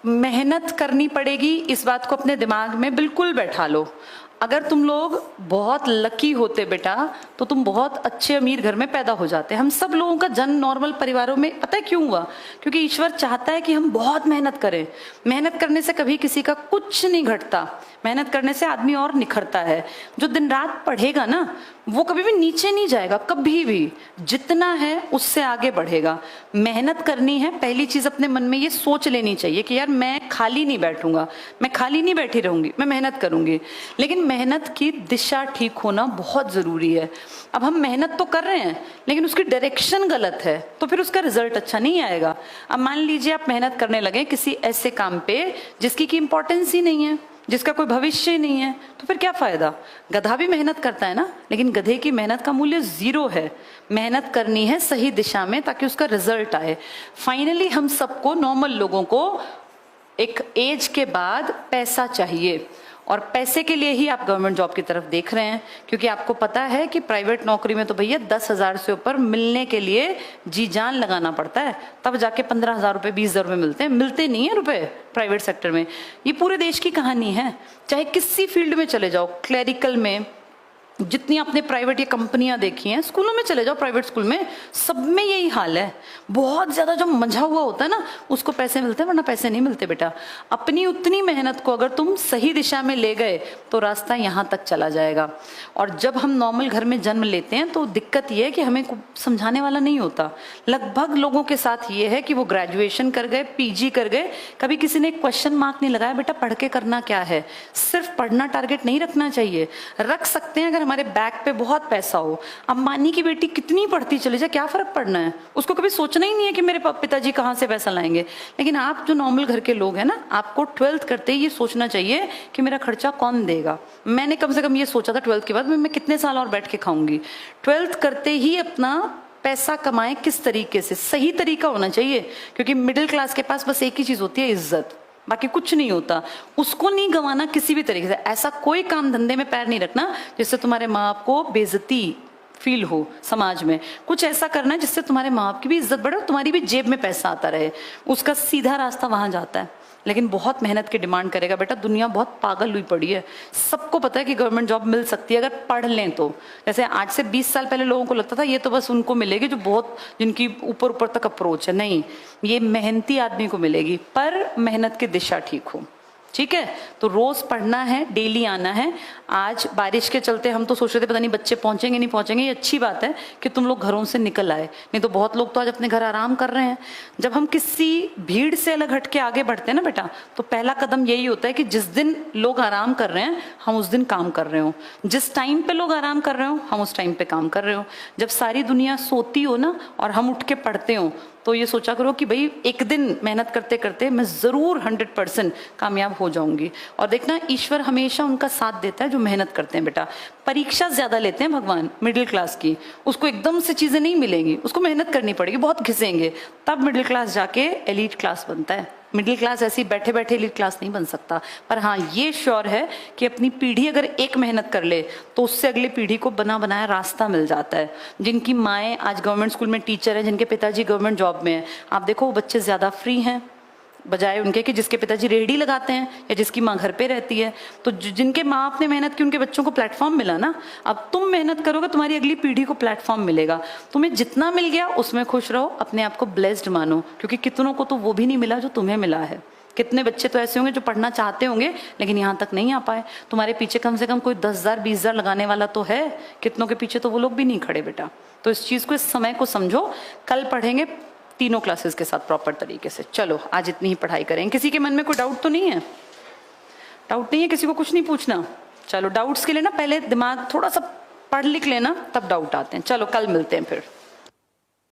मेहनत करनी पड़ेगी, इस बात को अपने दिमाग में बिल्कुल बैठा लो। अगर तुम लोग बहुत लकी होते बेटा तो तुम बहुत अच्छे अमीर घर में पैदा हो जाते। हम सब लोगों का जन्म नॉर्मल परिवारों में पता है क्यों हुआ? क्योंकि ईश्वर चाहता है कि हम बहुत मेहनत करें। मेहनत करने से कभी किसी का कुछ नहीं घटता, मेहनत करने से आदमी और निखरता है। जो दिन रात पढ़ेगा ना वो कभी भी नीचे नहीं जाएगा, कभी भी। जितना है उससे आगे बढ़ेगा। मेहनत करनी है, पहली चीज अपने मन में ये सोच लेनी चाहिए कि यार मैं खाली नहीं बैठूंगा, मैं खाली नहीं बैठी रहूंगी, मैं मेहनत करूंगी। लेकिन मेहनत की दिशा ठीक होना बहुत जरूरी है। अब हम मेहनत तो कर रहे हैं लेकिन उसकी डायरेक्शन गलत है तो फिर उसका रिजल्ट अच्छा नहीं आएगा। अब मान लीजिए आप मेहनत करने लगे किसी ऐसे काम पे जिसकी की इंपॉर्टेंस ही नहीं है, जिसका कोई भविष्य ही नहीं है, तो फिर क्या फायदा? गधा भी मेहनत करता है ना, लेकिन गधे की मेहनत का मूल्य 0 है। मेहनत करनी है सही दिशा में ताकि उसका रिजल्ट आए। फाइनली हम सबको, नॉर्मल लोगों को, एक एज के बाद पैसा चाहिए और पैसे के लिए ही आप गवर्नमेंट जॉब की तरफ देख रहे हैं, क्योंकि आपको पता है कि प्राइवेट नौकरी में तो भैया 10,000 से ऊपर मिलने के लिए जी जान लगाना पड़ता है, तब जाके 15,000 रुपये 20,000 रुपये मिलते हैं। मिलते नहीं है रुपए प्राइवेट सेक्टर में। ये पूरे देश की कहानी है, चाहे किसी फील्ड में चले जाओ, क्लरिकल में, जितनी आपने प्राइवेट ये कंपनियां देखी हैं, स्कूलों में चले जाओ, प्राइवेट स्कूल में, सब में यही हाल है। बहुत ज्यादा जो मंझा हुआ होता है ना उसको पैसे मिलते हैं, वरना पैसे नहीं मिलते बेटा। अपनी उतनी मेहनत को अगर तुम सही दिशा में ले गए तो रास्ता यहाँ तक चला जाएगा। और जब हम नॉर्मल घर में जन्म लेते हैं तो दिक्कत ये है कि हमें समझाने वाला नहीं होता। लगभग लोगों के साथ ये है कि वो ग्रेजुएशन कर गए, PG कर गए, कभी किसी ने क्वेश्चन मार्क नहीं लगाया बेटा पढ़ के करना क्या है। सिर्फ पढ़ना टारगेट नहीं रखना चाहिए, रख सकते हैं अगर हमारे बैक पे बहुत पैसा हो। अंबानी की बेटी कितनी पढ़ती चले जाए, क्या फर्क पड़ना है? उसको कभी सोचना ही नहीं है कि मेरे पिताजी कहाँ से पैसा लाएंगे। लेकिन आप जो नॉर्मल घर के लोग हैं ना, आपको 12th करते ही ये सोचना चाहिए कि मेरा खर्चा कौन देगा। मैंने कम से कम ये सोचा था 12th के बाद मैं कितने साल और बैठ के खाऊंगी। 12th करते ही अपना पैसा कमाएं, किस तरीके से, सही तरीका होना चाहिए। क्योंकि मिडिल क्लास के पास बस एक ही चीज होती है, इज्जत, बाकी कुछ नहीं होता। उसको नहीं गंवाना किसी भी तरीके से। ऐसा कोई काम धंधे में पैर नहीं रखना जिससे तुम्हारे माँ बाप को बेइज्जती फील हो समाज में। कुछ ऐसा करना है जिससे तुम्हारे माँ बाप की भी इज्जत बढ़े और तुम्हारी भी जेब में पैसा आता रहे। उसका सीधा रास्ता वहां जाता है, लेकिन बहुत मेहनत की डिमांड करेगा बेटा। दुनिया बहुत पागल हुई पड़ी है, सबको पता है कि गवर्नमेंट जॉब मिल सकती है अगर पढ़ लें तो। जैसे आज से 20 साल पहले लोगों को लगता था ये तो बस उनको मिलेगी जो बहुत, जिनकी ऊपर ऊपर तक अप्रोच है। नहीं, ये मेहनती आदमी को मिलेगी, पर मेहनत की दिशा ठीक हो। ठीक है, तो रोज पढ़ना है, डेली आना है। आज बारिश के चलते हम तो सोच रहे थे पता नहीं बच्चे पहुंचेंगे नहीं पहुंचेंगे। ये अच्छी बात है कि तुम लोग घरों से निकल आए, नहीं तो बहुत लोग तो आज अपने घर आराम कर रहे हैं। जब हम किसी भीड़ से अलग हट के आगे बढ़ते हैं ना बेटा, तो पहला कदम यही होता है कि जिस दिन लोग आराम कर रहे हैं हम उस दिन काम कर रहे हो। जिस टाइम पे लोग आराम कर रहे हो हम उस टाइम पे काम कर रहे हो। जब सारी दुनिया सोती हो ना और हम उठ के पढ़ते हो, तो ये सोचा करो कि भाई एक दिन मेहनत करते करते मैं जरूर 100% कामयाब हो जाऊंगी। और देखना, ईश्वर हमेशा उनका साथ देता है जो मेहनत करते हैं बेटा। परीक्षा ज्यादा लेते हैं भगवान मिडिल क्लास की, उसको एकदम से चीजें नहीं मिलेंगी, उसको मेहनत करनी पड़ेगी, बहुत घिसेंगे, तब मिडिल क्लास जाके एलीट क्लास बनता है। मिडिल क्लास ऐसी बैठे बैठे एलीट क्लास नहीं बन सकता। पर हाँ, ये श्योर है कि अपनी पीढ़ी अगर एक मेहनत कर ले तो उससे अगली पीढ़ी को बना बनाया रास्ता मिल जाता है। जिनकी माएँ आज गवर्नमेंट स्कूल में टीचर हैं, जिनके पिताजी गवर्नमेंट जॉब में हैं, आप देखो वो बच्चे ज्यादा फ्री हैं बजाय उनके कि जिसके पिताजी रेहड़ी लगाते हैं या जिसकी माँ घर पे रहती है। तो जिनके माँ बाप ने मेहनत की उनके बच्चों को प्लेटफॉर्म मिला ना। अब तुम मेहनत करोगे, तुम्हारी अगली पीढ़ी को प्लेटफॉर्म मिलेगा। तुम्हें जितना मिल गया उसमें खुश रहो, अपने आप को ब्लेस्ड मानो, क्योंकि कितनों को तो वो भी नहीं मिला जो तुम्हें मिला है। कितने बच्चे तो ऐसे होंगे जो पढ़ना चाहते होंगे लेकिन यहाँ तक नहीं आ पाए। तुम्हारे पीछे कम से कम कोई 10,000 20,000 लगाने वाला तो है, कितनों के पीछे तो वो लोग भी नहीं खड़े बेटा। तो इस चीज को, इस समय को समझो। कल पढ़ेंगे तीनों क्लासेस के साथ प्रॉपर तरीके से। चलो आज इतनी ही पढ़ाई करेंगे। किसी के मन में कोई डाउट तो नहीं है? डाउट नहीं है, किसी को कुछ नहीं पूछना? चलो, डाउट्स के लिए ना पहले दिमाग थोड़ा सा पढ़ लिख लेना, तब डाउट आते हैं। चलो कल मिलते हैं फिर।